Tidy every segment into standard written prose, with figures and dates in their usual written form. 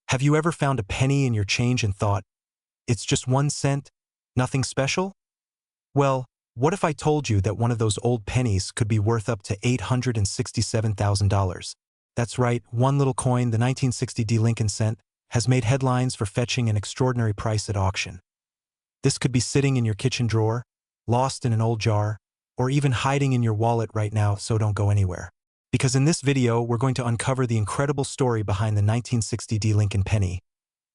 Have you ever found a penny in your change and thought, it's just 1 cent, nothing special? Well, what if I told you that one of those old pennies could be worth up to $867,000? That's right, one little coin, the 1960 D Lincoln cent, has made headlines for fetching an extraordinary price at auction. This could be sitting in your kitchen drawer, lost in an old jar, or even hiding in your wallet right now, so don't go anywhere. Because in this video, we're going to uncover the incredible story behind the 1960 D Lincoln penny,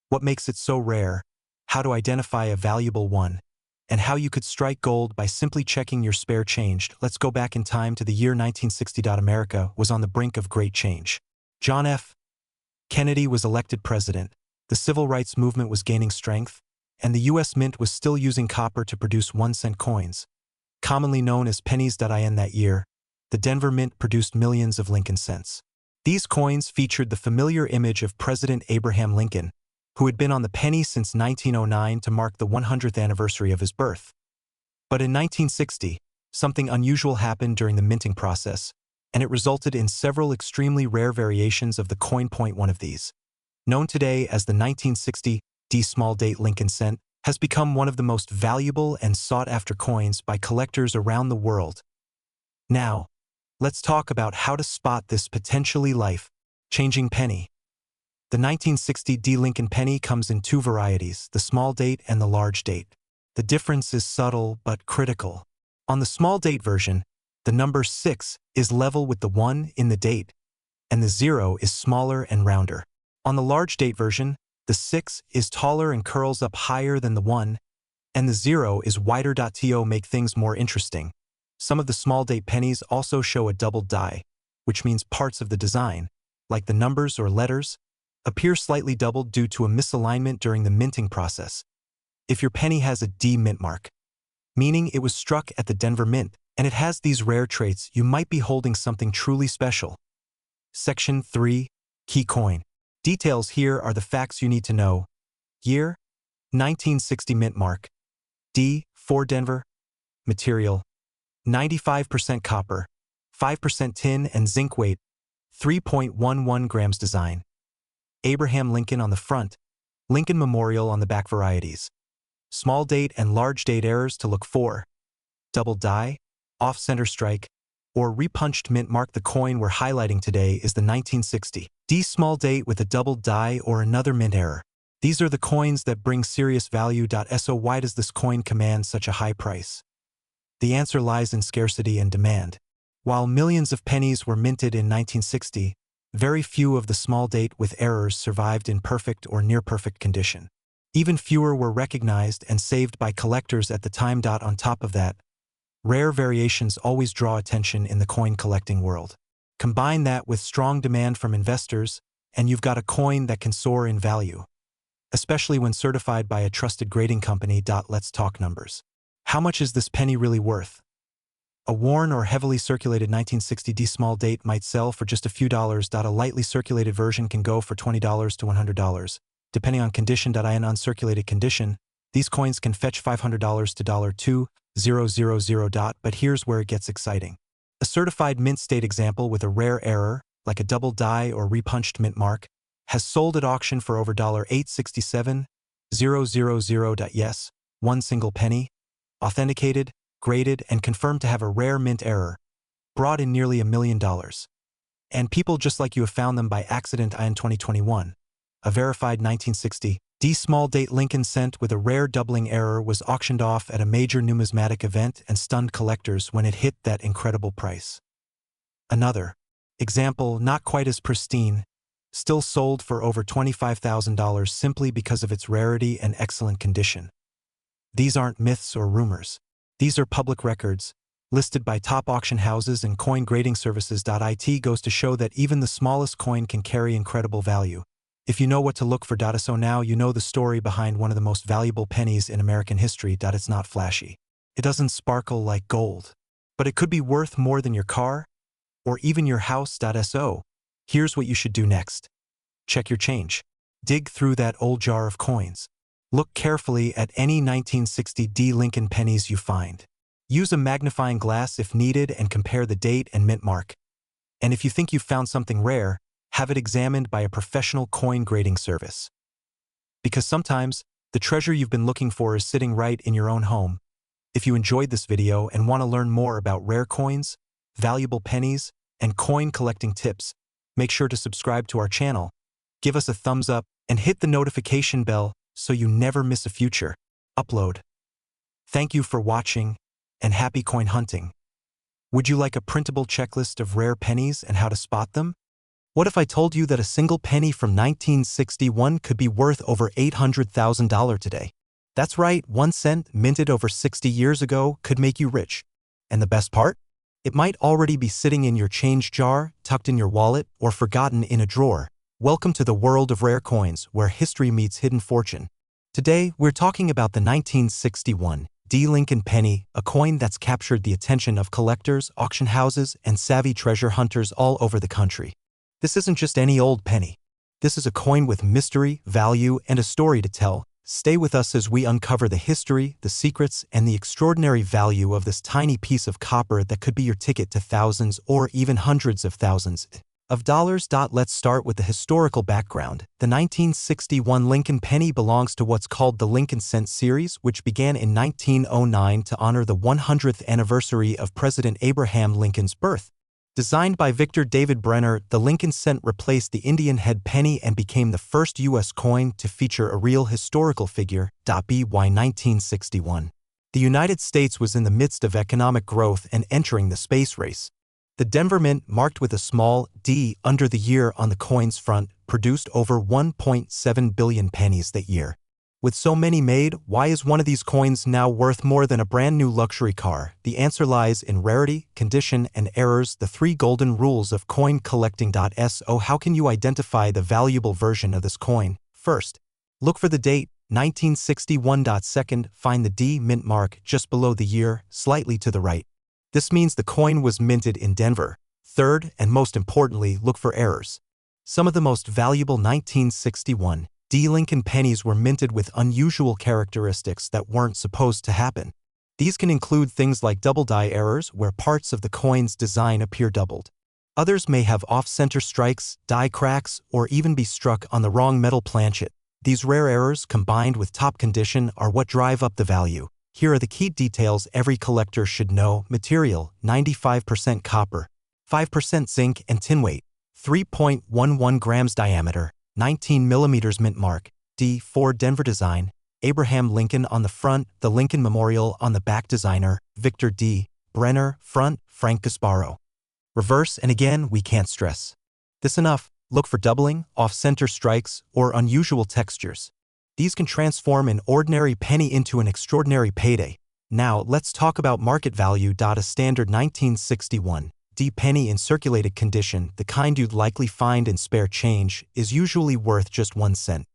what makes it so rare, how to identify a valuable one, and how you could strike gold by simply checking your spare change. Let's go back in time to the year 1960. America was on the brink of great change. John F. Kennedy was elected president, the civil rights movement was gaining strength, and the U.S. Mint was still using copper to produce 1-cent coins. Commonly known as pennies. In that year, the Denver Mint produced millions of Lincoln cents. These coins featured the familiar image of President Abraham Lincoln, who had been on the penny since 1909 to mark the 100th anniversary of his birth. But in 1960, something unusual happened during the minting process, and it resulted in several extremely rare variations of the coin. One of these, known today as the 1960 D small date Lincoln cent, has become one of the most valuable and sought-after coins by collectors around the world. Now, let's talk about how to spot this potentially life-changing penny. The 1960 D Lincoln penny comes in two varieties, the small date and the large date. The difference is subtle but critical. On the small date version, the number 6 is level with the 1 in the date, and the 0 is smaller and rounder. On the large date version, the 6 is taller and curls up higher than the 1, and the 0 is wider. To make things more interesting, some of the small date pennies also show a doubled die, which means parts of the design, like the numbers or letters, appear slightly doubled due to a misalignment during the minting process. If your penny has a D mint mark, meaning it was struck at the Denver Mint, and it has these rare traits, you might be holding something truly special. Section 3. Key coin. Details. Here are the facts you need to know. Year: 1960 mint mark. D, 4 Denver. Material: 95% copper, 5% tin and zinc. Weight: 3.11 grams. Design: Abraham Lincoln on the front, Lincoln Memorial on the back. Varieties: small date and large date. Errors to look for: double die, off-center strike, or repunched mint mark. The coin we're highlighting today is the 1960 D small date with a double die or another mint error. These are the coins that bring serious value. So why does this coin command such a high price? The answer lies in scarcity and demand. While millions of pennies were minted in 1960, very few of the small date with errors survived in perfect or near-perfect condition. Even fewer were recognized and saved by collectors at the time. On top of that, rare variations always draw attention in the coin collecting world. Combine that with strong demand from investors, and you've got a coin that can soar in value, especially when certified by a trusted grading company. Let's talk numbers. How much is this penny really worth? A worn or heavily circulated 1960 D small date might sell for just a few dollars. A lightly circulated version can go for $20 to $100, depending on condition. In uncirculated condition, these coins can fetch $500 to $2,000. But here's where it gets exciting. A certified mint state example with a rare error, like a double die or repunched mint mark, has sold at auction for over $867,000. Yes, one single penny, authenticated, graded, and confirmed to have a rare mint error, brought in nearly $1 million. And people just like you have found them by accident. In 2021, a verified 1960 D small date Lincoln cent with a rare doubling error was auctioned off at a major numismatic event and stunned collectors when it hit that incredible price. Another example, not quite as pristine, still sold for over $25,000 simply because of its rarity and excellent condition. These aren't myths or rumors. These are public records, listed by top auction houses and coin grading services. It goes to show that even the smallest coin can carry incredible value, if you know what to look for. So now you know the story behind one of the most valuable pennies in American history. It's not flashy. It doesn't sparkle like gold, but it could be worth more than your car or even your house. So here's what you should do next. Check your change. Dig through that old jar of coins. Look carefully at any 1960 D Lincoln pennies you find. Use a magnifying glass if needed and compare the date and mint mark. And if you think you've found something rare, Have it examined by a professional coin grading service. Because sometimes, the treasure you've been looking for is sitting right in your own home. If you enjoyed this video and want to learn more about rare coins, valuable pennies, and coin collecting tips, make sure to subscribe to our channel, give us a thumbs up, and hit the notification bell so you never miss a future upload. Thank you for watching, and happy coin hunting. Would you like a printable checklist of rare pennies and how to spot them? What if I told you that a single penny from 1961 could be worth over $800,000 today? That's right, 1 cent minted over 60 years ago could make you rich. And the best part? It might already be sitting in your change jar, tucked in your wallet, or forgotten in a drawer. Welcome to the world of rare coins, where history meets hidden fortune. Today, we're talking about the 1961 D. Lincoln penny, a coin that's captured the attention of collectors, auction houses, and savvy treasure hunters all over the country. This isn't just any old penny. This is a coin with mystery, value, and a story to tell. Stay with us as we uncover the history, the secrets, and the extraordinary value of this tiny piece of copper that could be your ticket to thousands or even hundreds of thousands of dollars. Let's start with the historical background. The 1961 Lincoln penny belongs to what's called the Lincoln Cent series, which began in 1909 to honor the 100th anniversary of President Abraham Lincoln's birth. Designed by Victor David Brenner, the Lincoln Cent replaced the Indian head penny and became the first U.S. coin to feature a real historical figure. By 1961, the United States was in the midst of economic growth and entering the space race. The Denver Mint, marked with a small D under the year on the coin's front, produced over 1.7 billion pennies that year. With so many made, why is one of these coins now worth more than a brand new luxury car? The answer lies in rarity, condition, and errors, the 3 golden rules of coin collecting. So how can you identify the valuable version of this coin? First, look for the date, 1961. Second, find the D mint mark just below the year, slightly to the right. This means the coin was minted in Denver. Third, and most importantly, look for errors. Some of the most valuable 1961 D. Lincoln pennies were minted with unusual characteristics that weren't supposed to happen. These can include things like double die errors, where parts of the coin's design appear doubled. Others may have off-center strikes, die cracks, or even be struck on the wrong metal planchet. These rare errors, combined with top condition, are what drive up the value. Here are the key details every collector should know. Material: 95% copper, 5% zinc and tin weight, 3.11 grams diameter, 19 millimeters mint mark, D4 Denver design, Abraham Lincoln on the front, the Lincoln Memorial on the back. Designer, Victor D. Brenner. Front, Frank Gasparo. Reverse, and again, we can't stress this enough, look for doubling, off-center strikes, or unusual textures. These can transform an ordinary penny into an extraordinary payday. Now, let's talk about market value. A standard 1961 D penny in circulated condition, the kind you'd likely find in spare change, is usually worth just 1 cent.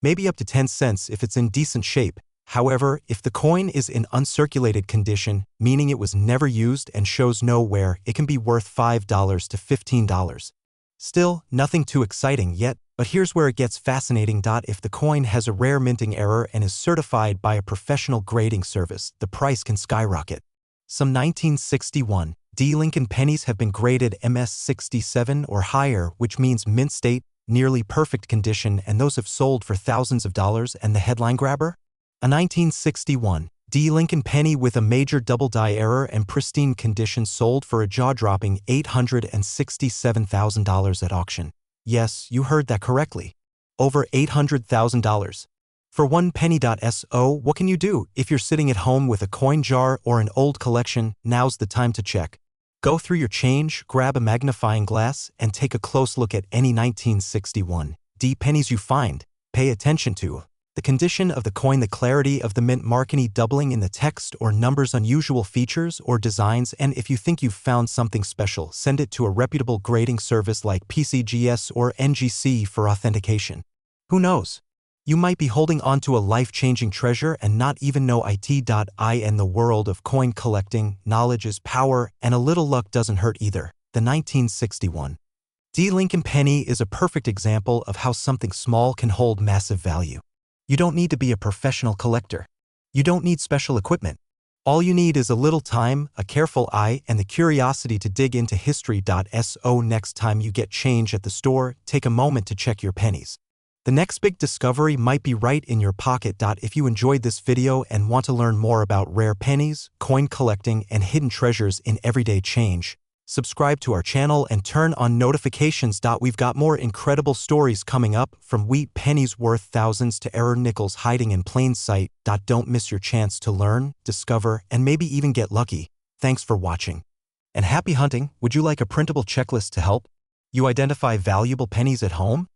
Maybe up to 10 cents if it's in decent shape. However, if the coin is in uncirculated condition, meaning it was never used and shows no wear, it can be worth $5 to $15. Still, nothing too exciting yet, but here's where it gets fascinating. If the coin has a rare minting error and is certified by a professional grading service, the price can skyrocket. Some 1961 D. Lincoln pennies have been graded MS67 or higher, which means mint state, nearly perfect condition, and those have sold for thousands of dollars. And the headline grabber? A 1961 D. Lincoln penny with a major double die error and pristine condition sold for a jaw-dropping $867,000 at auction. Yes, you heard that correctly. Over $800,000. For 1 penny. So what can you do? If you're sitting at home with a coin jar or an old collection, now's the time to check. Go through your change, grab a magnifying glass, and take a close look at any 1961 D pennies you find. Pay attention to the condition of the coin, the clarity of the mint mark, any doubling in the text or numbers, unusual features or designs, and if you think you've found something special, send it to a reputable grading service like PCGS or NGC for authentication. Who knows? You might be holding onto a life-changing treasure and not even know it. In the world of coin collecting, knowledge is power, and a little luck doesn't hurt either. The 1961 D. Lincoln penny is a perfect example of how something small can hold massive value. You don't need to be a professional collector. You don't need special equipment. All you need is a little time, a careful eye, and the curiosity to dig into history.so. Next time you get change at the store, take a moment to check your pennies. The next big discovery might be right in your pocket. If you enjoyed this video and want to learn more about rare pennies, coin collecting, and hidden treasures in everyday change, subscribe to our channel and turn on notifications. We've got more incredible stories coming up, from wheat pennies worth thousands to error nickels hiding in plain sight. Don't miss your chance to learn, discover, and maybe even get lucky. Thanks for watching. And happy hunting. Would you like a printable checklist to help you identify valuable pennies at home?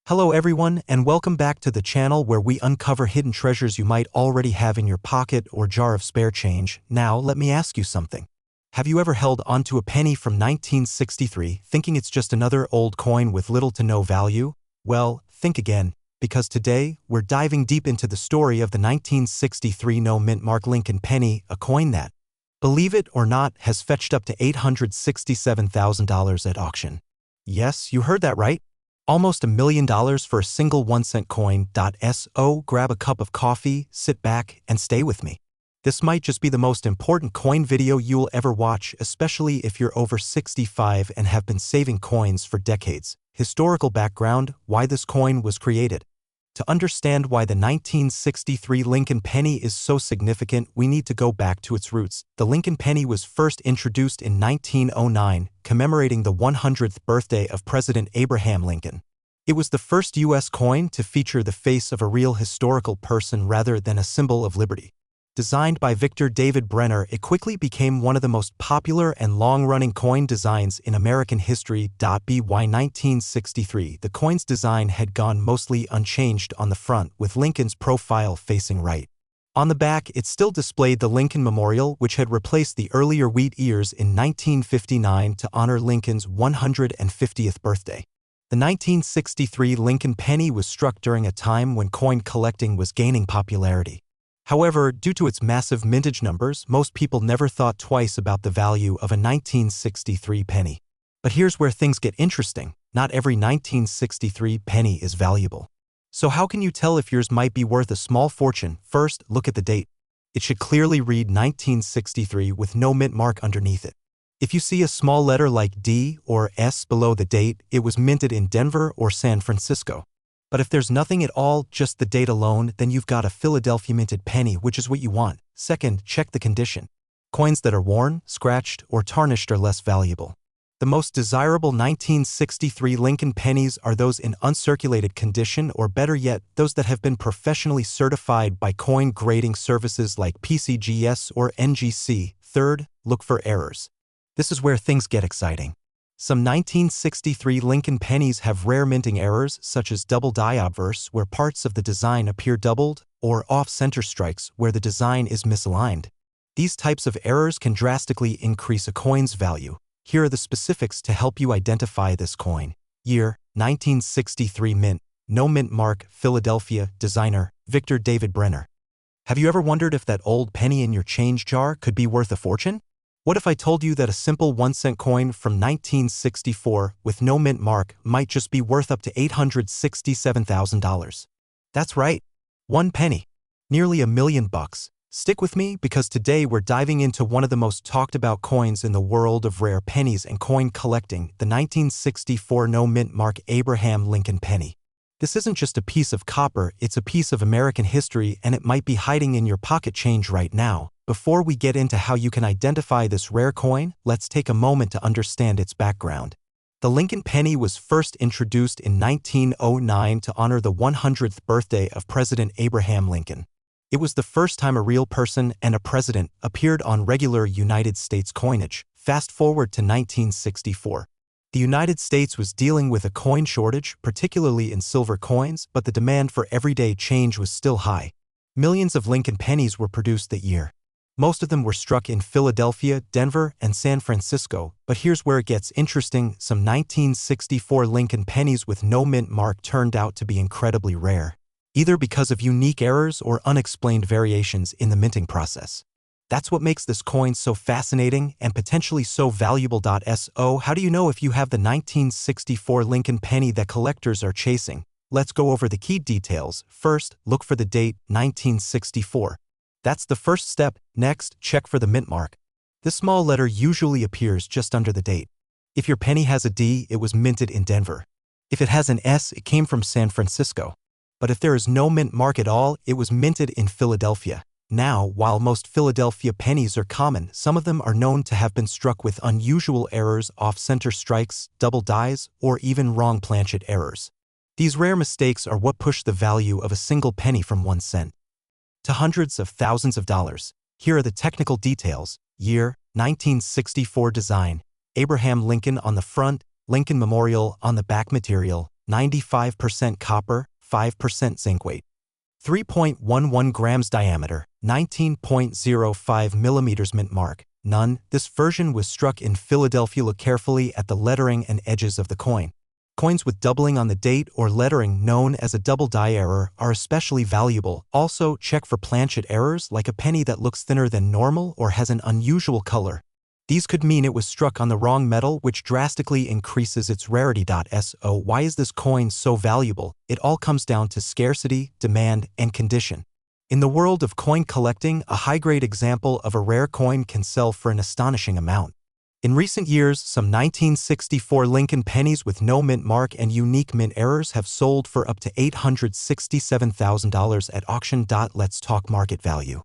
Hello everyone, and welcome back to the channel where we uncover hidden treasures you might already have in your pocket or jar of spare change. Now let me ask you something. Have you ever held onto a penny from 1963 thinking it's just another old coin with little to no value? Well, think again, because today we're diving deep into the story of the 1963 no-mint mark Lincoln penny, a coin that, believe it or not, has fetched up to $867,000 at auction. Yes, you heard that right. Almost $1 million for a single 1-cent coin. So grab a cup of coffee, sit back, and stay with me. This might just be the most important coin video you'll ever watch, especially if you're over 65 and have been saving coins for decades. Historical background: why this coin was created. To understand why the 1963 Lincoln penny is so significant, we need to go back to its roots. The Lincoln penny was first introduced in 1909, commemorating the 100th birthday of President Abraham Lincoln. It was the first U.S. coin to feature the face of a real historical person rather than a symbol of liberty. Designed by Victor David Brenner, it quickly became one of the most popular and long-running coin designs in American history. By 1963, the coin's design had gone mostly unchanged on the front, with Lincoln's profile facing right. On the back, it still displayed the Lincoln Memorial, which had replaced the earlier wheat ears in 1959 to honor Lincoln's 150th birthday. The 1963 Lincoln penny was struck during a time when coin collecting was gaining popularity. However, due to its massive mintage numbers, most people never thought twice about the value of a 1963 penny. But here's where things get interesting. Not every 1963 penny is valuable. So how can you tell if yours might be worth a small fortune? First, look at the date. It should clearly read 1963 with no mint mark underneath it. If you see a small letter like D or S below the date, it was minted in Denver or San Francisco. But if there's nothing at all, just the date alone, then you've got a Philadelphia minted penny, which is what you want. Second, check the condition. Coins that are worn, scratched, or tarnished are less valuable. The most desirable 1963 Lincoln pennies are those in uncirculated condition, or better yet, those that have been professionally certified by coin grading services like PCGS or NGC. Third, look for errors. This is where things get exciting. Some 1963 Lincoln pennies have rare minting errors, such as double die obverse, where parts of the design appear doubled, or off-center strikes, where the design is misaligned. These types of errors can drastically increase a coin's value. Here are the specifics to help you identify this coin. Year: 1963 mint. No mint mark, Philadelphia. Designer: Victor David Brenner. Have you ever wondered if that old penny in your change jar could be worth a fortune? What if I told you that a simple 1-cent coin from 1964 with no mint mark might just be worth up to $867,000? That's right, 1 penny. Nearly $1 million. Stick with me, because today we're diving into one of the most talked about coins in the world of rare pennies and coin collecting, the 1964 no mint mark Abraham Lincoln penny. This isn't just a piece of copper, it's a piece of American history, and it might be hiding in your pocket change right now. Before we get into how you can identify this rare coin, let's take a moment to understand its background. The Lincoln penny was first introduced in 1909 to honor the 100th birthday of President Abraham Lincoln. It was the first time a real person and a president appeared on regular United States coinage. Fast forward to 1964. The United States was dealing with a coin shortage, particularly in silver coins, but the demand for everyday change was still high. Millions of Lincoln pennies were produced that year. Most of them were struck in Philadelphia, Denver, and San Francisco, but here's where it gets interesting. Some 1964 Lincoln pennies with no mint mark turned out to be incredibly rare, either because of unique errors or unexplained variations in the minting process. That's what makes this coin so fascinating and potentially so valuable. So how do you know if you have the 1964 Lincoln penny that collectors are chasing? Let's go over the key details. First, look for the date, 1964. That's the first step. Next, check for the mint mark. This small letter usually appears just under the date. If your penny has a D, it was minted in Denver. If it has an S, it came from San Francisco. But if there is no mint mark at all, it was minted in Philadelphia. Now, while most Philadelphia pennies are common, some of them are known to have been struck with unusual errors, off-center strikes, double dies, or even wrong planchet errors. These rare mistakes are what push the value of a single penny from 1 cent to hundreds of thousands of dollars. Here are the technical details. Year, 1964. Design, Abraham Lincoln on the front, Lincoln Memorial on the back. Material, 95% copper, 5% zinc. Weight, 3.11 grams. Diameter, 19.05 millimeters. Mint mark, none. This version was struck in Philadelphia. Look carefully at the lettering and edges of the coin. Coins with doubling on the date or lettering, known as a double die error, are especially valuable. Also, check for planchet errors, like a penny that looks thinner than normal or has an unusual color. These could mean it was struck on the wrong metal, which drastically increases its rarity. So why is this coin so valuable? It all comes down to scarcity, demand, and condition. In the world of coin collecting, a high-grade example of a rare coin can sell for an astonishing amount. In recent years, some 1964 Lincoln pennies with no mint mark and unique mint errors have sold for up to $867,000 at auction. Let's talk market value.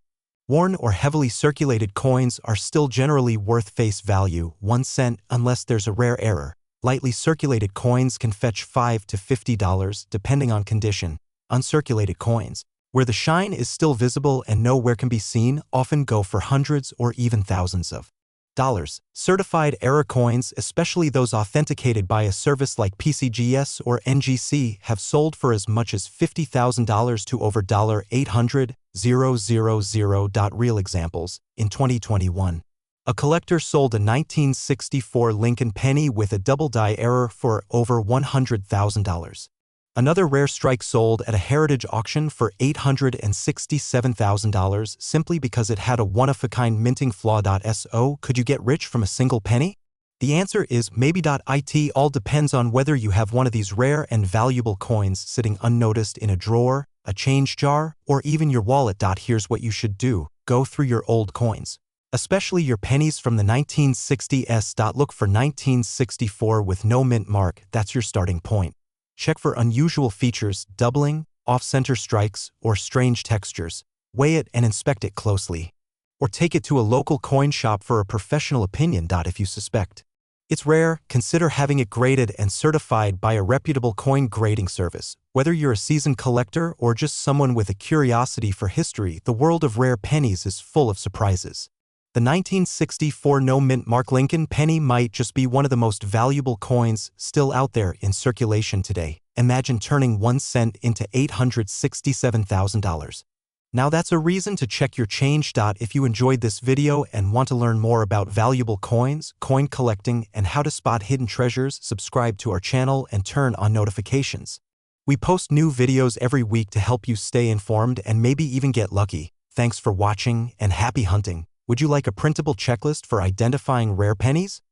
Worn or heavily circulated coins are still generally worth face value, 1 cent, unless there's a rare error. Lightly circulated coins can fetch $5 to $50, depending on condition. Uncirculated coins, where the shine is still visible and no wear can be seen, often go for hundreds or even thousands of dollars. Certified error coins, especially those authenticated by a service like PCGS or NGC, have sold for as much as $50,000 to over $800,000. Real examples. In 2021, a collector sold a 1964 Lincoln penny with a double die error for over $100,000. Another rare strike sold at a heritage auction for $867,000 simply because it had a one-of-a-kind minting flaw. So, could you get rich from a single penny? The answer is maybe. It all depends on whether you have one of these rare and valuable coins sitting unnoticed in a drawer, a change jar, or even your wallet. Here's what you should do. Go through your old coins, especially your pennies from the 1960s. Look for 1964 with no mint mark. That's your starting point. Check for unusual features, doubling, off-center strikes, or strange textures. Weigh it and inspect it closely. Or take it to a local coin shop for a professional opinion. If you suspect it's rare, consider having it graded and certified by a reputable coin grading service. Whether you're a seasoned collector or just someone with a curiosity for history, the world of rare pennies is full of surprises. The 1964 no mint mark Lincoln penny might just be one of the most valuable coins still out there in circulation today. Imagine turning 1 cent into $867,000. Now that's a reason to check your change. If you enjoyed this video and want to learn more about valuable coins, coin collecting, and how to spot hidden treasures, subscribe to our channel and turn on notifications. We post new videos every week to help you stay informed and maybe even get lucky. Thanks for watching and happy hunting. Would you like a printable checklist for identifying rare pennies?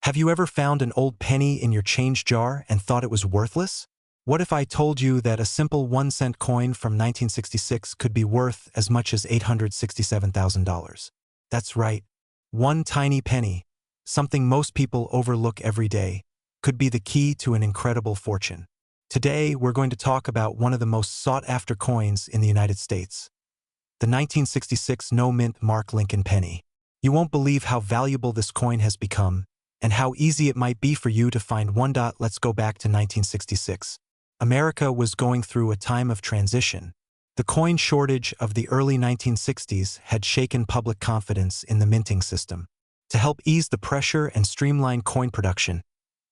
Have you ever found an old penny in your change jar and thought it was worthless? What if I told you that a simple 1-cent coin from 1966 could be worth as much as $867,000? That's right. One tiny penny, something most people overlook every day, could be the key to an incredible fortune. Today, we're going to talk about one of the most sought-after coins in the United States, the 1966 no mint mark Lincoln penny. You won't believe how valuable this coin has become and how easy it might be for you to find one. Let's go back to 1966. America was going through a time of transition. The coin shortage of the early 1960s had shaken public confidence in the minting system. To help ease the pressure and streamline coin production,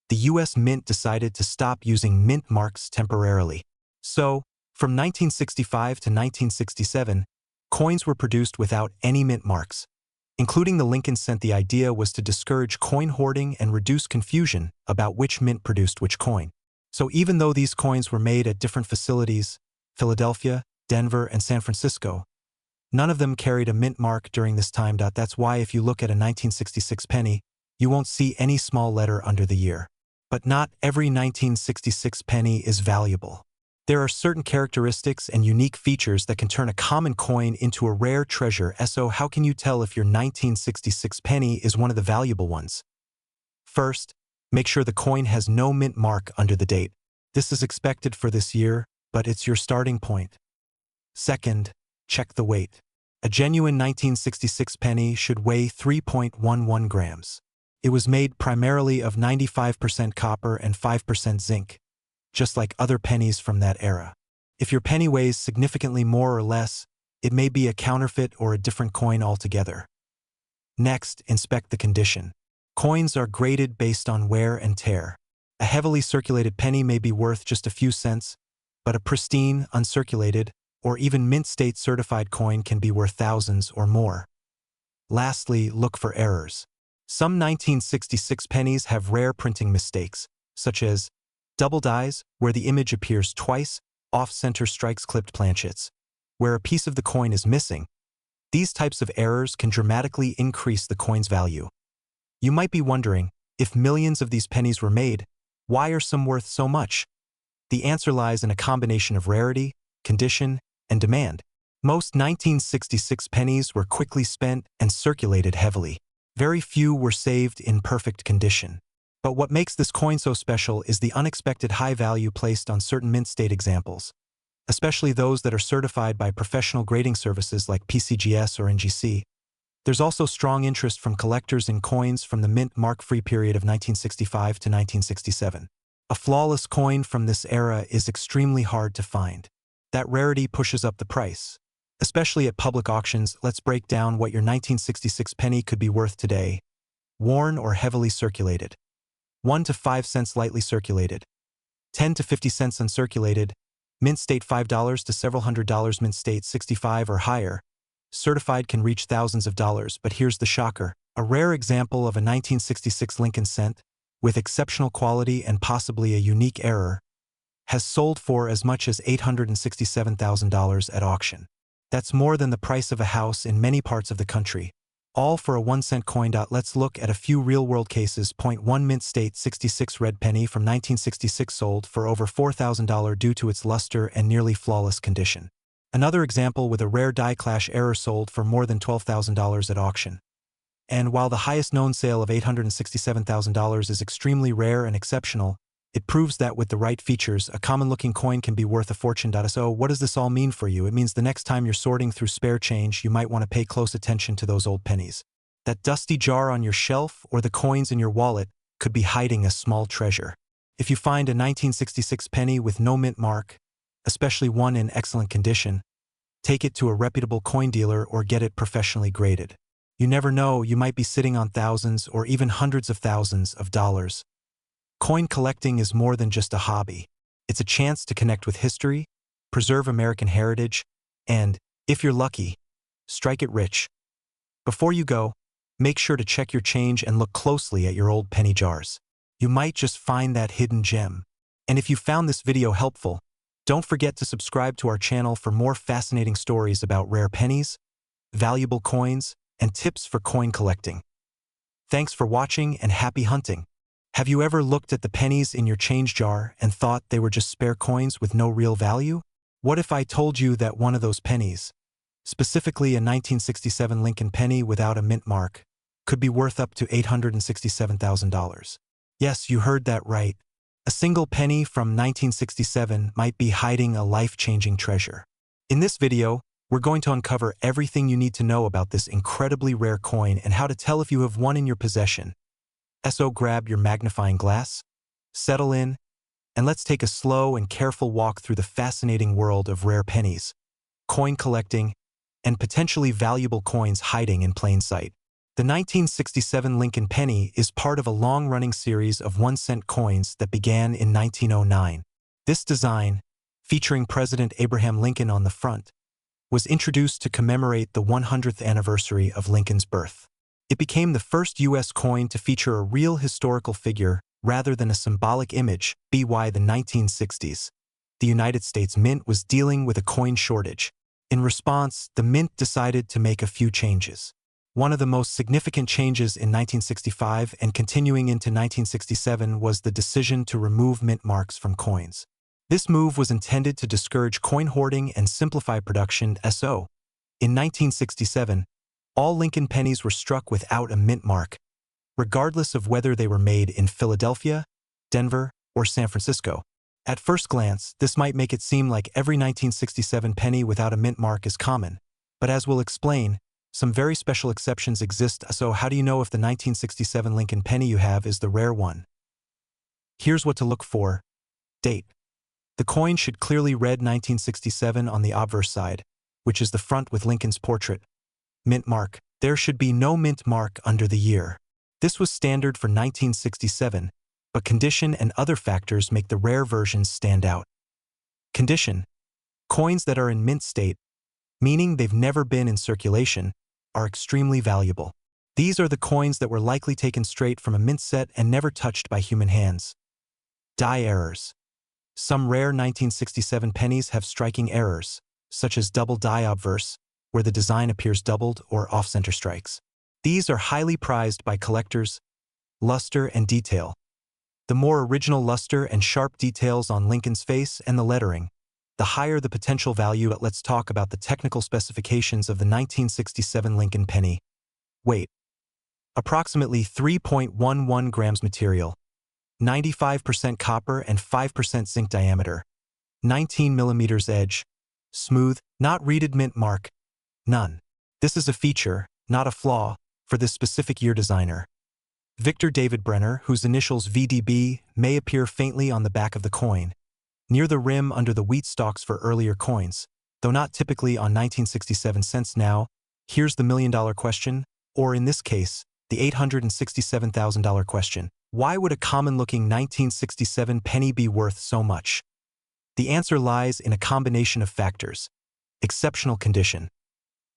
the U.S. Mint decided to stop using mint marks temporarily. So, from 1965 to 1967, coins were produced without any mint marks, including the Lincoln cent. The idea was to discourage coin hoarding and reduce confusion about which mint produced which coin. So even though these coins were made at different facilities, Philadelphia, Denver, and San Francisco, none of them carried a mint mark during this time. That's why if you look at a 1966 penny, you won't see any small letter under the year. But not every 1966 penny is valuable. There are certain characteristics and unique features that can turn a common coin into a rare treasure. So how can you tell if your 1966 penny is one of the valuable ones? First, make sure the coin has no mint mark under the date. This is expected for this year, but it's your starting point. Second, check the weight. A genuine 1966 penny should weigh 3.11 grams. It was made primarily of 95% copper and 5% zinc, just like other pennies from that era. If your penny weighs significantly more or less, it may be a counterfeit or a different coin altogether. Next, inspect the condition. Coins are graded based on wear and tear. A heavily circulated penny may be worth just a few cents, but a pristine, uncirculated, or even mint-state certified coin can be worth thousands or more. Lastly, look for errors. Some 1966 pennies have rare printing mistakes, such as double dies, where the image appears twice, off-center strikes clipped planchets, where a piece of the coin is missing. These types of errors can dramatically increase the coin's value. You might be wondering, if millions of these pennies were made, why are some worth so much? The answer lies in a combination of rarity, condition, and demand. Most 1966 pennies were quickly spent and circulated heavily. Very few were saved in perfect condition. But what makes this coin so special is the unexpected high value placed on certain mint-state examples, especially those that are certified by professional grading services like PCGS or NGC. There's also strong interest from collectors in coins from the mint mark-free period of 1965 to 1967. A flawless coin from this era is extremely hard to find. That rarity pushes up the price. Especially at public auctions, let's break down what your 1966 penny could be worth today. Worn or heavily circulated. 1 to 5 cents lightly circulated. 10 to 50 cents uncirculated. Mint state $5 to several $100s, mint state 65 or higher. Certified can reach thousands of dollars, but here's the shocker. A rare example of a 1966 Lincoln cent, with exceptional quality and possibly a unique error, has sold for as much as $867,000 at auction. That's more than the price of a house in many parts of the country, all for a 1-cent coin. Let's look at a few real-world cases. Point 1 Mint State 66 red penny from 1966 sold for over $4,000 due to its luster and nearly flawless condition. Another example with a rare die clash error sold for more than $12,000 at auction. And while the highest known sale of $867,000 is extremely rare and exceptional, it proves that with the right features, a common-looking coin can be worth a fortune. So what does this all mean for you? It means the next time you're sorting through spare change, you might want to pay close attention to those old pennies. That dusty jar on your shelf or the coins in your wallet could be hiding a small treasure. If you find a 1966 penny with no mint mark, especially one in excellent condition, take it to a reputable coin dealer or get it professionally graded. You never know, you might be sitting on thousands or even hundreds of thousands of dollars. Coin collecting is more than just a hobby. It's a chance to connect with history, preserve American heritage, and, if you're lucky, strike it rich. Before you go, make sure to check your change and look closely at your old penny jars. You might just find that hidden gem. And if you found this video helpful, don't forget to subscribe to our channel for more fascinating stories about rare pennies, valuable coins, and tips for coin collecting. Thanks for watching and happy hunting. Have you ever looked at the pennies in your change jar and thought they were just spare coins with no real value? What if I told you that one of those pennies, specifically a 1967 Lincoln penny without a mint mark, could be worth up to $867,000? Yes, you heard that right. A single penny from 1967 might be hiding a life-changing treasure. In this video, we're going to uncover everything you need to know about this incredibly rare coin and how to tell if you have one in your possession. So grab your magnifying glass, settle in, and let's take a slow and careful walk through the fascinating world of rare pennies, coin collecting, and potentially valuable coins hiding in plain sight. The 1967 Lincoln penny is part of a long-running series of 1-cent coins that began in 1909. This design, featuring President Abraham Lincoln on the front, was introduced to commemorate the 100th anniversary of Lincoln's birth. It became the first U.S. coin to feature a real historical figure rather than a symbolic image. By the 1960s, the United States Mint was dealing with a coin shortage. In response, the Mint decided to make a few changes. One of the most significant changes in 1965 and continuing into 1967 was the decision to remove mint marks from coins. This move was intended to discourage coin hoarding and simplify production. In 1967, all Lincoln pennies were struck without a mint mark, regardless of whether they were made in Philadelphia, Denver, or San Francisco. At first glance, this might make it seem like every 1967 penny without a mint mark is common, but as we'll explain, some very special exceptions exist. So how do you know if the 1967 Lincoln penny you have is the rare one? Here's what to look for. Date. The coin should clearly read 1967 on the obverse side, which is the front with Lincoln's portrait. Mint mark. There should be no mint mark under the year. This was standard for 1967, but condition and other factors make the rare versions stand out. Condition. Coins that are in mint state, meaning they've never been in circulation, are extremely valuable. These are the coins that were likely taken straight from a mint set and never touched by human hands. Die errors. Some rare 1967 pennies have striking errors, such as double die obverse, where the design appears doubled, or off-center strikes. These are highly prized by collectors. Luster and detail. The more original luster and sharp details on Lincoln's face and the lettering, the higher the potential value. Let's talk about the technical specifications of the 1967 Lincoln penny. Weight. Approximately 3.11 grams material. 95% copper and 5% zinc diameter. 19 millimeters edge. Smooth, not reeded mint mark. None. This is a feature, not a flaw, for this specific year designer. Victor David Brenner, whose initials VDB may appear faintly on the back of the coin, near the rim under the wheat stalks for earlier coins, though not typically on 1967 cents. Now, here's the million-dollar question, or in this case, the $867,000 question. Why would a common-looking 1967 penny be worth so much? The answer lies in a combination of factors. Exceptional condition.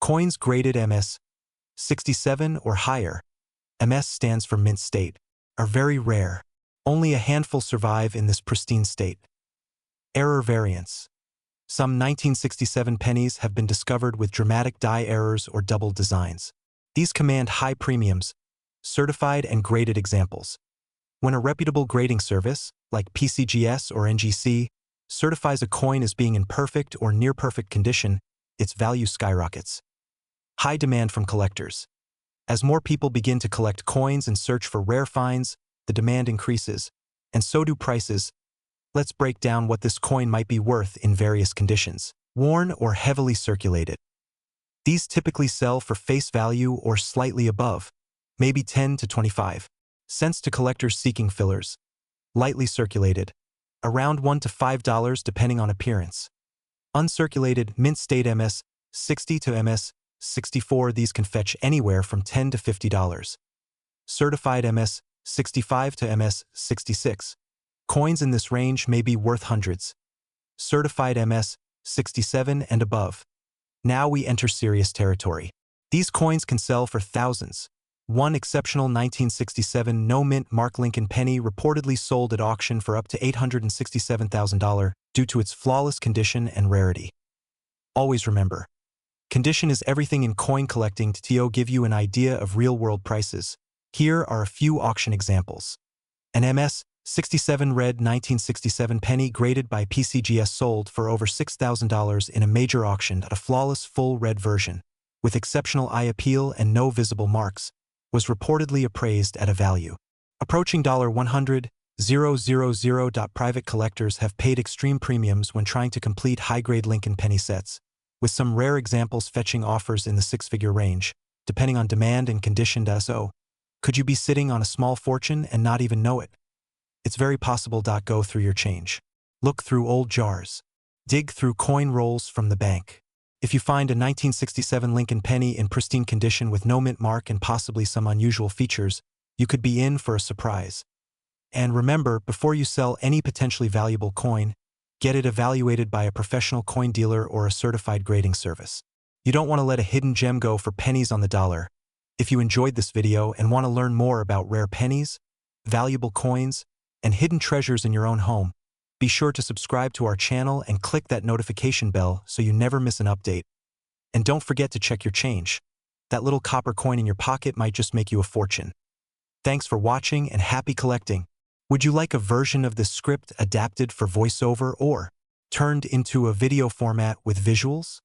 Coins graded MS 67 or higher, MS stands for mint state, are very rare. Only a handful survive in this pristine state. Error variance. Some 1967 pennies have been discovered with dramatic die errors or double designs. These command high premiums. Certified and graded examples. When a reputable grading service, like PCGS or NGC, certifies a coin as being in perfect or near-perfect condition, its value skyrockets. High demand from collectors. As more people begin to collect coins and search for rare finds, the demand increases, and so do prices. Let's break down what this coin might be worth in various conditions. Worn or heavily circulated. These typically sell for face value or slightly above, maybe 10 to 25 cents to collectors seeking fillers. Lightly circulated. Around $1 to $5 depending on appearance. Uncirculated mint state MS 60 to MS 64. These can fetch anywhere from $10 to $50. Certified MS 65 to MS 66. Coins in this range may be worth hundreds. Certified MS 67 and above. Now we enter serious territory. These coins can sell for thousands. One exceptional 1967 no-mint mark Lincoln penny reportedly sold at auction for up to $867,000 due to its flawless condition and rarity. Always remember, condition is everything in coin collecting. To give you an idea of real-world prices, here are a few auction examples. An MS 67 red 1967 penny graded by PCGS sold for over $6,000 in a major auction at a flawless full red version, with exceptional eye appeal and no visible marks, was reportedly appraised at a value approaching $100,000. Private collectors have paid extreme premiums when trying to complete high-grade Lincoln penny sets, with some rare examples fetching offers in the six-figure range, depending on demand and condition. So, could you be sitting on a small fortune and not even know it? It's very possible. Go through your change. Look through old jars. Dig through coin rolls from the bank. If you find a 1967 Lincoln penny in pristine condition with no mint mark and possibly some unusual features, you could be in for a surprise. And remember, before you sell any potentially valuable coin, get it evaluated by a professional coin dealer or a certified grading service. You don't want to let a hidden gem go for pennies on the dollar. If you enjoyed this video and want to learn more about rare pennies, valuable coins, and hidden treasures in your own home, be sure to subscribe to our channel and click that notification bell so you never miss an update. And don't forget to check your change. That little copper coin in your pocket might just make you a fortune. Thanks for watching and happy collecting. Would you like a version of this script adapted for voiceover or turned into a video format with visuals?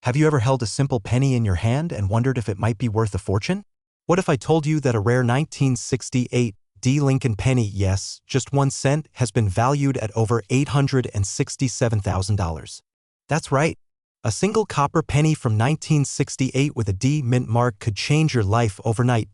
Have you ever held a simple penny in your hand and wondered if it might be worth a fortune? What if I told you that a rare 1968 D. Lincoln penny, yes, just 1 cent, has been valued at over $867,000? That's right. A single copper penny from 1968 with a D mint mark could change your life overnight.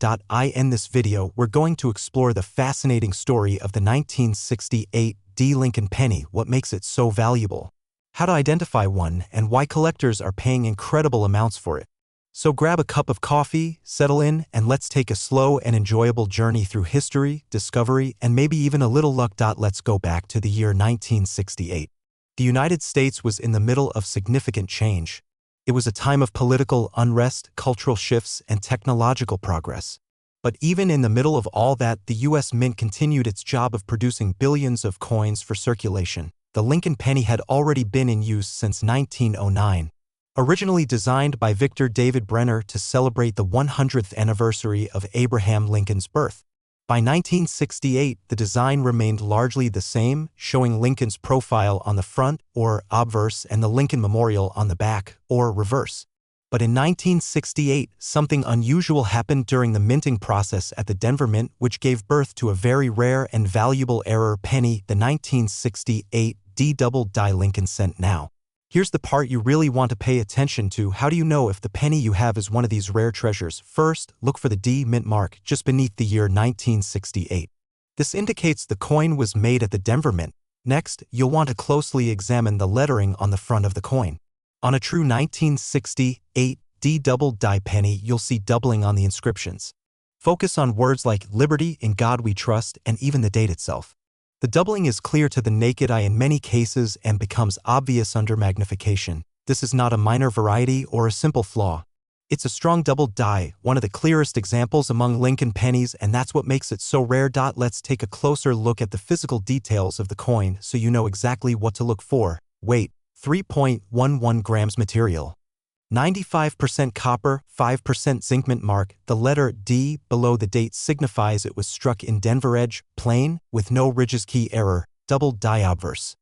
In this video, we're going to explore the fascinating story of the 1968 D. Lincoln penny, what makes it so valuable, how to identify one, and why collectors are paying incredible amounts for it. So grab a cup of coffee, settle in, and let's take a slow and enjoyable journey through history, discovery, and maybe even a little luck. Let's go back to the year 1968. The United States was in the middle of significant change. It was a time of political unrest, cultural shifts, and technological progress. But even in the middle of all that, the U.S. Mint continued its job of producing billions of coins for circulation. The Lincoln penny had already been in use since 1909. Originally designed by Victor David Brenner to celebrate the 100th anniversary of Abraham Lincoln's birth. By 1968, the design remained largely the same, showing Lincoln's profile on the front, or obverse, and the Lincoln Memorial on the back, or reverse. But in 1968, something unusual happened during the minting process at the Denver Mint, which gave birth to a very rare and valuable error penny, the 1968 D-double-die Lincoln cent. Now, here's the part you really want to pay attention to. How do you know if the penny you have is one of these rare treasures? First, look for the D mint mark just beneath the year 1968. This indicates the coin was made at the Denver Mint. Next, you'll want to closely examine the lettering on the front of the coin. On a true 1968 D double-die penny, you'll see doubling on the inscriptions. Focus on words like "Liberty," "In God We Trust," and even the date itself. The doubling is clear to the naked eye in many cases and becomes obvious under magnification. This is not a minor variety or a simple flaw. It's a strong double die, one of the clearest examples among Lincoln pennies, and that's what makes it so rare. Let's take a closer look at the physical details of the coin so you know exactly what to look for. Weight: 3.11 grams. Material: 95% copper, 5% zinc. Mint mark: the letter D below the date signifies it was struck in Denver edge, plain, with no ridges. Key error: double die obverse.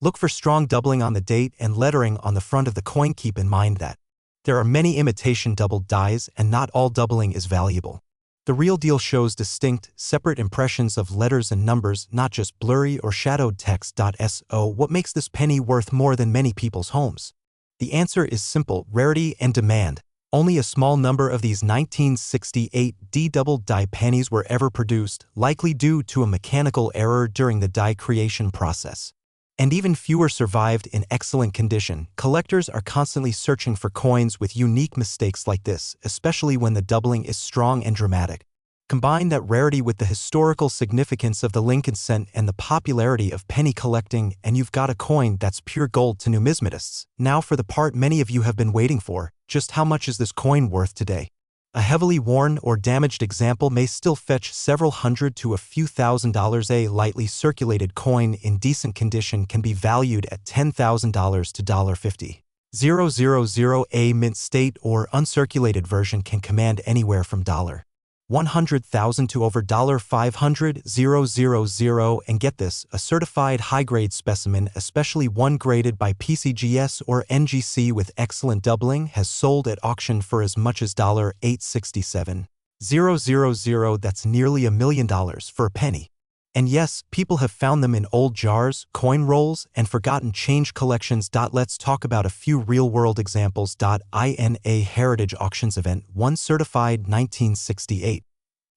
Look for strong doubling on the date and lettering on the front of the coin. Keep in mind that there are many imitation double dies and not all doubling is valuable. The real deal shows distinct, separate impressions of letters and numbers, not just blurry or shadowed text. So what makes this penny worth more than many people's homes? The answer is simple: rarity and demand. Only a small number of these 1968 D double-die pennies were ever produced, likely due to a mechanical error during the die creation process. And even fewer survived in excellent condition. Collectors are constantly searching for coins with unique mistakes like this, especially when the doubling is strong and dramatic. Combine that rarity with the historical significance of the Lincoln cent and the popularity of penny collecting, and you've got a coin that's pure gold to numismatists. Now for the part many of you have been waiting for: just how much is this coin worth today? A heavily worn or damaged example may still fetch several hundred to a few $1,000s. A lightly circulated coin in decent condition can be valued at $10,000 to $50,000. A mint state or uncirculated version can command anywhere from $100,000 to over $500,000. And get this, a certified high-grade specimen, especially one graded by PCGS or NGC with excellent doubling, has sold at auction for as much as $867,000. That's nearly $1 million for a penny. And yes, people have found them in old jars, coin rolls, and forgotten change collections. Let's talk about a few real-world examples. In a heritage auctions event, one certified 1968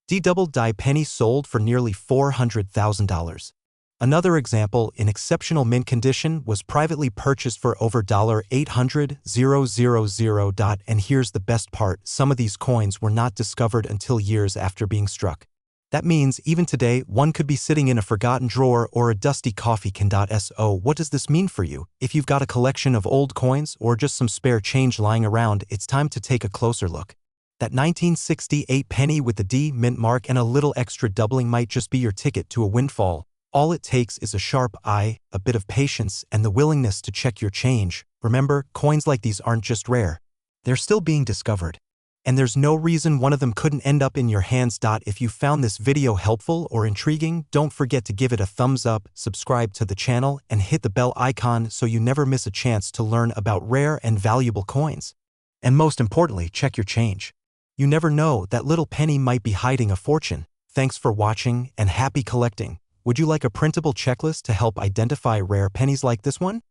D double-die penny sold for nearly $400,000. Another example, in exceptional mint condition, was privately purchased for over $800,000. And here's the best part: some of these coins were not discovered until years after being struck. That means even today, one could be sitting in a forgotten drawer or a dusty coffee can. So what does this mean for you? If you've got a collection of old coins or just some spare change lying around, it's time to take a closer look. That 1968 penny with the D mint mark and a little extra doubling might just be your ticket to a windfall. All it takes is a sharp eye, a bit of patience, and the willingness to check your change. Remember, coins like these aren't just rare. They're still being discovered. And there's no reason one of them couldn't end up in your hands. If you found this video helpful or intriguing, don't forget to give it a thumbs up, subscribe to the channel, and hit the bell icon so you never miss a chance to learn about rare and valuable coins. And most importantly, check your change. You never know, that little penny might be hiding a fortune. Thanks for watching and happy collecting. Would you like a printable checklist to help identify rare pennies like this one?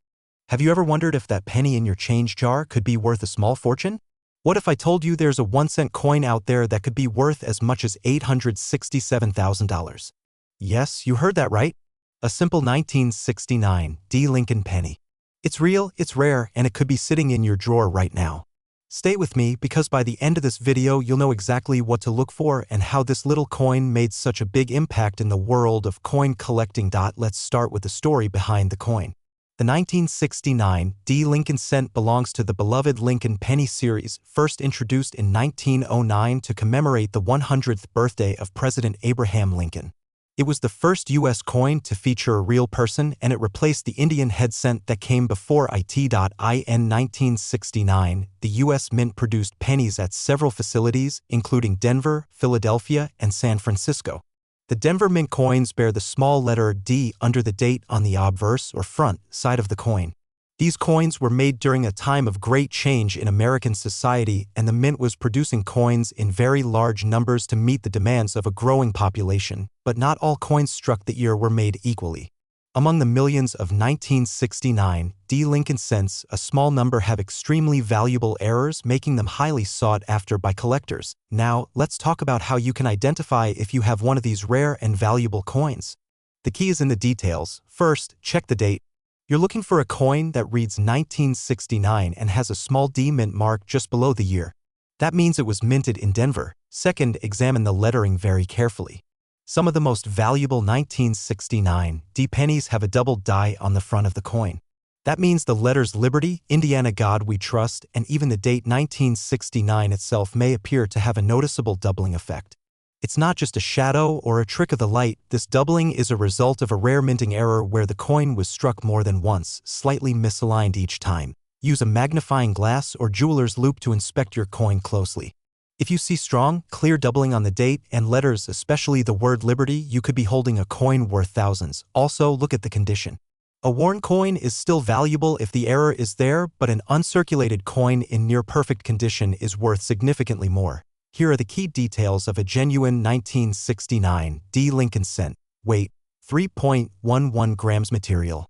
Have you ever wondered if that penny in your change jar could be worth a small fortune? What if I told you there's a 1-cent coin out there that could be worth as much as $867,000? Yes, you heard that right. A simple 1969 D. Lincoln penny. It's real, it's rare, and it could be sitting in your drawer right now. Stay with me, because by the end of this video you'll know exactly what to look for and how this little coin made such a big impact in the world of coin collecting. Let's start with the story behind the coin. The 1969 D. Lincoln cent belongs to the beloved Lincoln penny series, first introduced in 1909 to commemorate the 100th birthday of President Abraham Lincoln. It was the first U.S. coin to feature a real person, and it replaced the Indian head cent that came before it. In 1969, the U.S. Mint produced pennies at several facilities, including Denver, Philadelphia, and San Francisco. The Denver Mint coins bear the small letter D under the date on the obverse or front side of the coin. These coins were made during a time of great change in American society, and the Mint was producing coins in very large numbers to meet the demands of a growing population, but not all coins struck the year were made equally. Among the millions of 1969 D. Lincoln cents, a small number have extremely valuable errors, making them highly sought after by collectors. Now, let's talk about how you can identify if you have one of these rare and valuable coins. The key is in the details. First, check the date. You're looking for a coin that reads 1969 and has a small D mint mark just below the year. That means it was minted in Denver. Second, examine the lettering very carefully. Some of the most valuable 1969 D pennies have a double die on the front of the coin. That means the letters Liberty, Indiana God We Trust, and even the date 1969 itself may appear to have a noticeable doubling effect. It's not just a shadow or a trick of the light. This doubling is a result of a rare minting error where the coin was struck more than once, slightly misaligned each time. Use a magnifying glass or jeweler's loupe to inspect your coin closely. If you see strong, clear doubling on the date and letters, especially the word Liberty, you could be holding a coin worth thousands. Also, look at the condition. A worn coin is still valuable if the error is there, but an uncirculated coin in near-perfect condition is worth significantly more. Here are the key details of a genuine 1969 D. Lincoln cent. Weight: 3.11 grams. Material: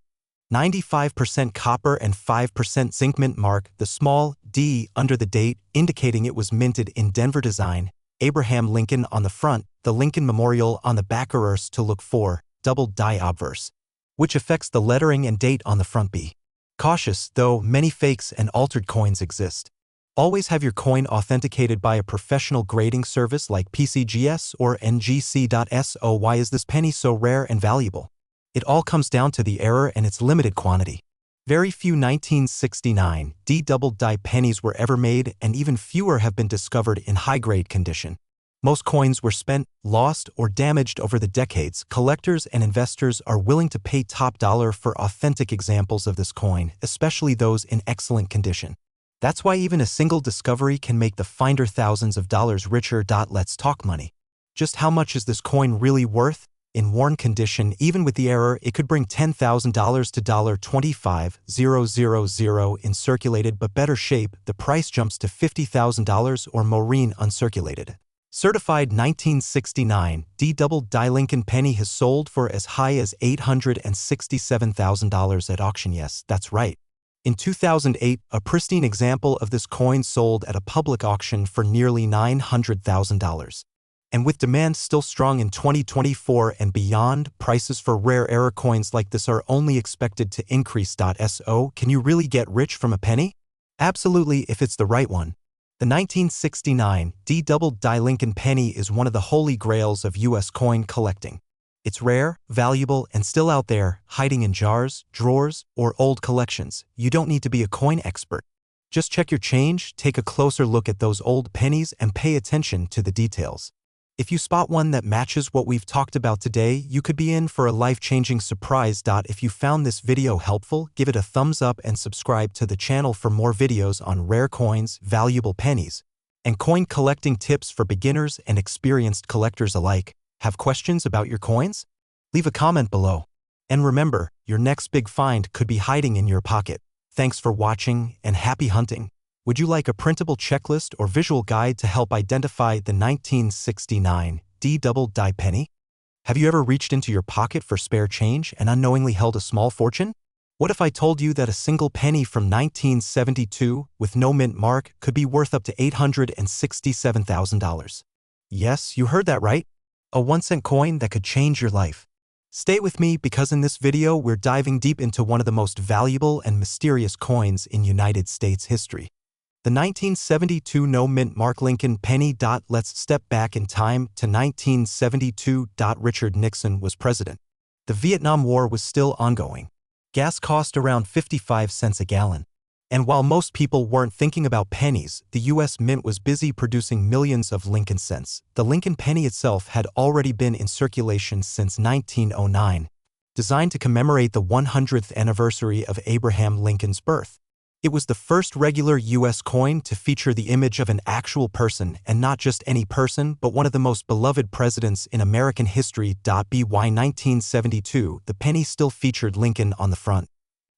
95% copper and 5% zinc. Mint mark: the small D under the date, indicating it was minted in Denver. Design: Abraham Lincoln on the front, the Lincoln Memorial on the back. Errors to look for: double die obverse, which affects the lettering and date on the front. Be cautious, though many fakes and altered coins exist. Always have your coin authenticated by a professional grading service like PCGS or NGC.so. Why is this penny so rare and valuable? It all comes down to the error and its limited quantity. Very few 1969 D double die pennies were ever made, and even fewer have been discovered in high-grade condition. Most coins were spent, lost, or damaged over the decades. Collectors and investors are willing to pay top dollar for authentic examples of this coin, especially those in excellent condition. That's why even a single discovery can make the finder thousands of dollars richer. Let's talk money. Just how much is this coin really worth? In worn condition, even with the error, it could bring $10,000 to $25,000. In circulated but better shape, the price jumps to $50,000 or more. Uncirculated. Certified 1969 D double die Lincoln penny has sold for as high as $867,000 at auction. Yes, that's right. In 2008, a pristine example of this coin sold at a public auction for nearly $900,000. And with demand still strong in 2024 and beyond, prices for rare error coins like this are only expected to increase. So, can you really get rich from a penny? Absolutely, if it's the right one. The 1969 D double die Lincoln penny is one of the holy grails of U.S. coin collecting. It's rare, valuable, and still out there, hiding in jars, drawers, or old collections. You don't need to be a coin expert. Just check your change, take a closer look at those old pennies, and pay attention to the details. If you spot one that matches what we've talked about today, you could be in for a life-changing surprise. If you found this video helpful, give it a thumbs up and subscribe to the channel for more videos on rare coins, valuable pennies, And coin collecting tips for beginners and experienced collectors alike. Have questions about your coins? Leave a comment below. And remember, your next big find could be hiding in your pocket. Thanks for watching and happy hunting. Would you like a printable checklist or visual guide to help identify the 1969 double die penny? Have you ever reached into your pocket for spare change and unknowingly held a small fortune? What if I told you that a single penny from 1972 with no mint mark could be worth up to $867,000? Yes, you heard that right. A 1-cent coin that could change your life. Stay with me because in this video we're diving deep into one of the most valuable and mysterious coins in United States history. The 1972 no mint mark Lincoln penny. Let's step back in time to 1972. Richard Nixon was president. The Vietnam War was still ongoing. Gas cost around 55 cents a gallon. And while most people weren't thinking about pennies, the U.S. Mint was busy producing millions of Lincoln cents. The Lincoln penny itself had already been in circulation since 1909, designed to commemorate the 100th anniversary of Abraham Lincoln's birth. It was the first regular U.S. coin to feature the image of an actual person, and not just any person, but one of the most beloved presidents in American history. By 1972, the penny still featured Lincoln on the front,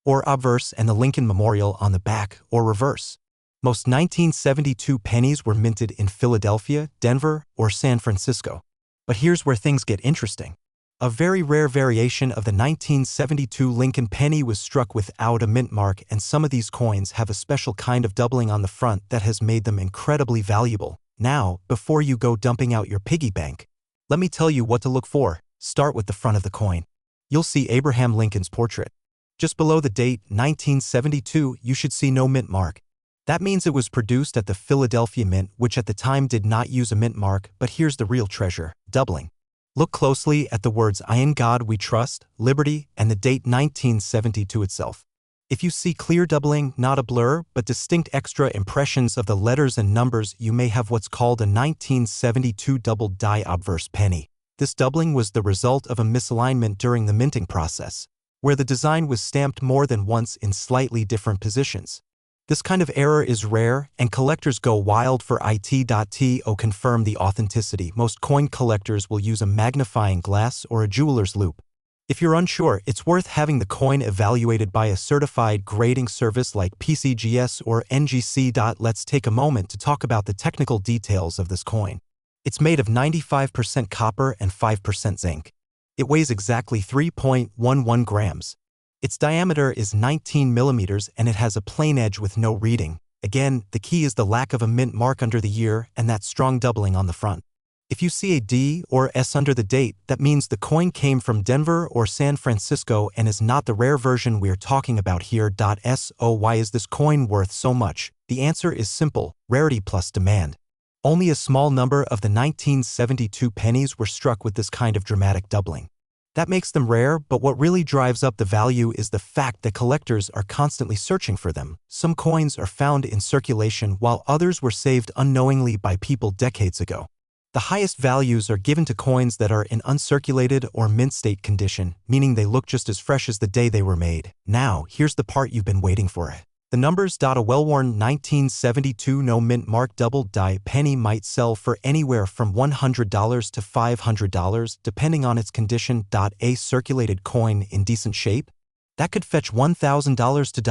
or obverse, and the Lincoln Memorial on the back, or reverse. Most 1972 pennies were minted in Philadelphia, Denver, or San Francisco. But here's where things get interesting. A very rare variation of the 1972 Lincoln penny was struck without a mint mark, and some of these coins have a special kind of doubling on the front that has made them incredibly valuable. Now, before you go dumping out your piggy bank, let me tell you what to look for. Start with the front of the coin. You'll see Abraham Lincoln's portrait. Just below the date, 1972, you should see no mint mark. That means it was produced at the Philadelphia Mint, which at the time did not use a mint mark. But here's the real treasure: doubling. Look closely at the words "In God We Trust," "Liberty," and the date 1972 itself. If you see clear doubling, not a blur, but distinct extra impressions of the letters and numbers, you may have what's called a 1972 double die obverse penny. This doubling was the result of a misalignment during the minting process, where the design was stamped more than once in slightly different positions. This kind of error is rare, and collectors go wild for it. To confirm the authenticity, most coin collectors will use a magnifying glass or a jeweler's loupe. If you're unsure, it's worth having the coin evaluated by a certified grading service like PCGS or NGC. Let's take a moment to talk about the technical details of this coin. It's made of 95% copper and 5% zinc. It weighs exactly 3.11 grams. Its diameter is 19 millimeters and it has a plain edge with no reading. Again, the key is the lack of a mint mark under the year and that strong doubling on the front. If you see a D or S under the date, that means the coin came from Denver or San Francisco and is not the rare version we're talking about here. So why is this coin worth so much? The answer is simple: rarity plus demand. Only a small number of the 1972 pennies were struck with this kind of dramatic doubling. That makes them rare, but what really drives up the value is the fact that collectors are constantly searching for them. Some coins are found in circulation while others were saved unknowingly by people decades ago. The highest values are given to coins that are in uncirculated or mint state condition, meaning they look just as fresh as the day they were made. Now, here's the part you've been waiting for. The numbers. A well-worn 1972 no mint mark double die penny might sell for anywhere from $100 to $500 depending on its condition. A circulated coin in decent shape? That could fetch $1,000 to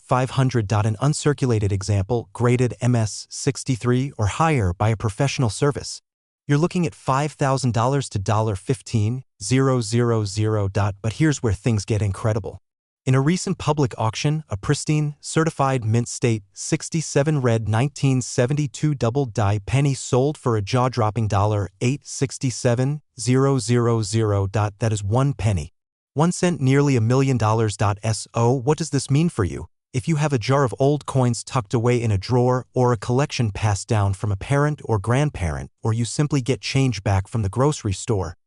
$500. An uncirculated example, graded MS 63 or higher by a professional service, you're looking at $5,000 to $15,000. But here's where things get incredible. In a recent public auction, a pristine, certified mint state 67 red 1972 double die penny sold for a jaw-dropping $867,000. That is 1 penny. 1 cent, nearly $1 million. So what does this mean for you? If you have a jar of old coins tucked away in a drawer, or a collection passed down from a parent or grandparent, or you simply get change back from the grocery store,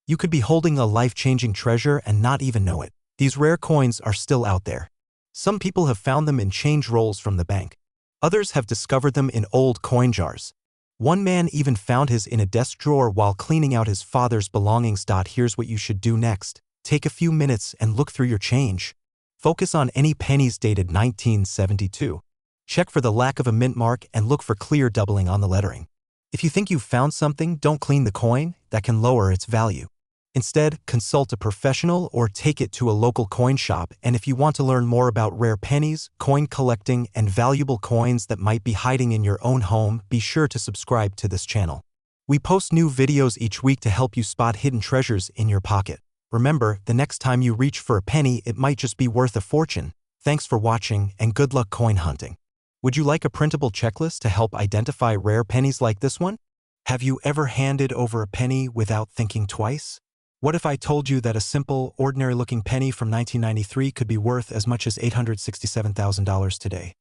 you could be holding a life-changing treasure and not even know it. These rare coins are still out there. Some people have found them in change rolls from the bank. Others have discovered them in old coin jars. One man even found his in a desk drawer while cleaning out his father's belongings. Here's what you should do next. Take a few minutes and look through your change. Focus on any pennies dated 1972. Check for the lack of a mint mark and look for clear doubling on the lettering. If you think you've found something, don't clean the coin. That can lower its value. Instead, consult a professional or take it to a local coin shop. And if you want to learn more about rare pennies, coin collecting, and valuable coins that might be hiding in your own home, be sure to subscribe to this channel. We post new videos each week to help you spot hidden treasures in your pocket. Remember, the next time you reach for a penny, it might just be worth a fortune. Thanks for watching, and good luck coin hunting. Would you like a printable checklist to help identify rare pennies like this one? Have you ever handed over a penny without thinking twice? What if I told you that a simple, ordinary-looking penny from 1993 could be worth as much as $867,000 today?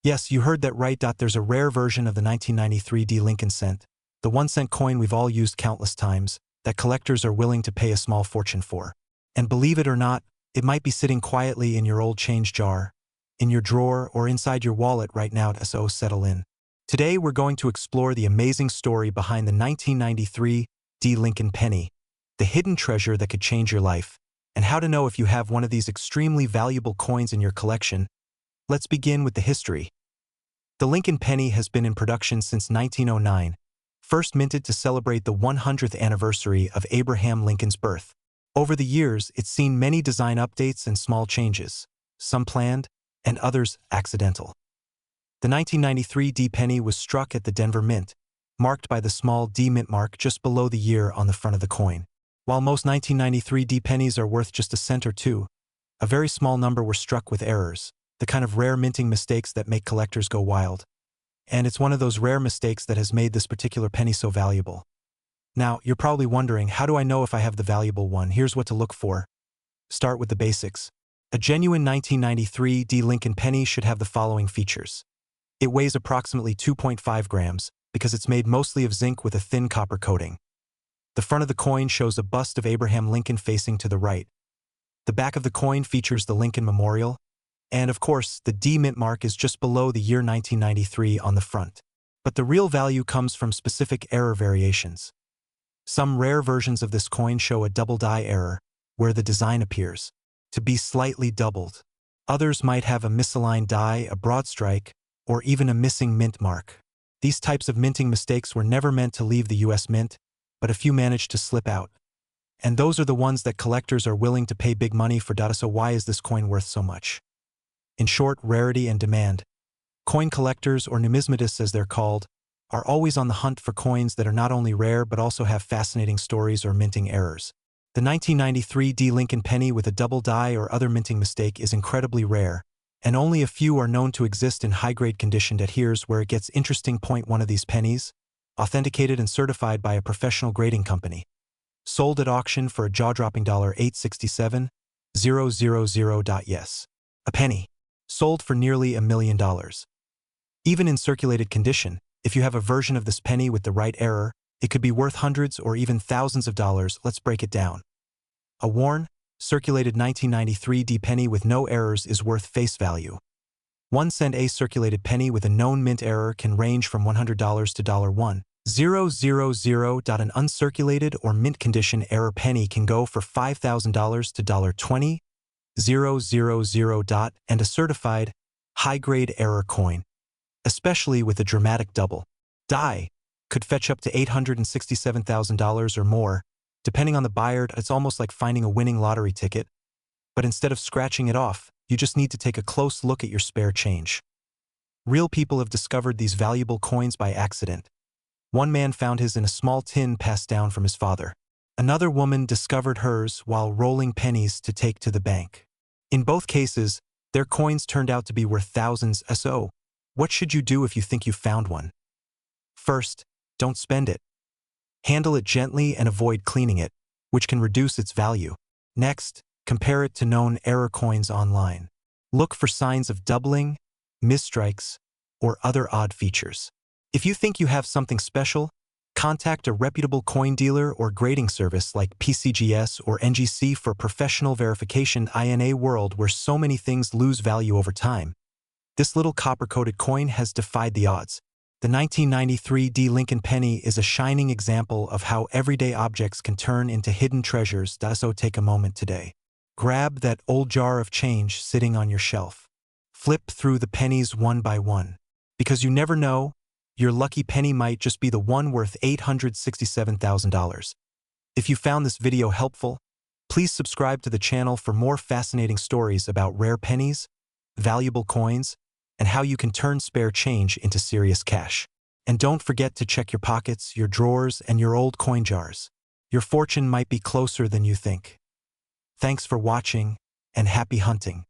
Yes, you heard that right. There's a rare version of the 1993 D Lincoln cent, the 1-cent coin we've all used countless times, that collectors are willing to pay a small fortune for. And believe it or not, it might be sitting quietly in your old change jar, in your drawer, or inside your wallet right now. So settle in. Today we're going to explore the amazing story behind the 1993 D Lincoln penny, the hidden treasure that could change your life, and how to know if you have one of these extremely valuable coins in your collection. Let's begin with the history. The Lincoln penny has been in production since 1909, first minted to celebrate the 100th anniversary of Abraham Lincoln's birth. Over the years, it's seen many design updates and small changes, some planned and others accidental. The 1993 D penny was struck at the Denver Mint, marked by the small D mint mark just below the year on the front of the coin. While most 1993 D pennies are worth just a cent or two, a very small number were struck with errors, the kind of rare minting mistakes that make collectors go wild. And it's one of those rare mistakes that has made this particular penny so valuable. Now, you're probably wondering, how do I know if I have the valuable one? Here's what to look for. Start with the basics. A genuine 1993 D Lincoln penny should have the following features. It weighs approximately 2.5 grams because it's made mostly of zinc with a thin copper coating. The front of the coin shows a bust of Abraham Lincoln facing to the right. The back of the coin features the Lincoln Memorial, and of course, the D mint mark is just below the year 1993 on the front. But the real value comes from specific error variations. Some rare versions of this coin show a double die error, where the design appears to be slightly doubled. Others might have a misaligned die, a broad strike, or even a missing mint mark. These types of minting mistakes were never meant to leave the US Mint, but a few managed to slip out. And those are the ones that collectors are willing to pay big money for. So why is this coin worth so much? In short, rarity and demand. Coin collectors, or numismatists as they're called, are always on the hunt for coins that are not only rare but also have fascinating stories or minting errors. The 1993 D Lincoln penny with a double die or other minting mistake is incredibly rare, and only a few are known to exist in high-grade condition. Here's where it gets interesting. Point one of these pennies, authenticated and certified by a professional grading company, sold at auction for a jaw-dropping $867,000. Yes, a penny, sold for nearly $1 million. Even in circulated condition, if you have a version of this penny with the right error, it could be worth hundreds or even thousands of dollars. Let's break it down. A worn, circulated 1993 D penny with no errors is worth face value. 1 cent. A circulated penny with a known mint error can range from $100 to $1,000. An uncirculated or mint condition error penny can go for $5,000 to $20,000. And a certified, high-grade error coin, especially with a dramatic double die, could fetch up to $867,000 or more. Depending on the buyer, it's almost like finding a winning lottery ticket. But instead of scratching it off, you just need to take a close look at your spare change. Real people have discovered these valuable coins by accident. One man found his in a small tin passed down from his father. Another woman discovered hers while rolling pennies to take to the bank. In both cases, their coins turned out to be worth thousands. So, what should you do if you think you found one? First, don't spend it. Handle it gently and avoid cleaning it, which can reduce its value. Next, compare it to known error coins online. Look for signs of doubling, misstrikes, or other odd features. If you think you have something special, contact a reputable coin dealer or grading service like PCGS or NGC for professional verification. In a world where so many things lose value over time, this little copper-coated coin has defied the odds. The 1993 D Lincoln penny is a shining example of how everyday objects can turn into hidden treasures. So take a moment today. Grab that old jar of change sitting on your shelf. Flip through the pennies one by one. Because you never know, your lucky penny might just be the one worth $867,000. If you found this video helpful, please subscribe to the channel for more fascinating stories about rare pennies, valuable coins, and how you can turn spare change into serious cash. And don't forget to check your pockets, your drawers, and your old coin jars. Your fortune might be closer than you think. Thanks for watching, and happy hunting.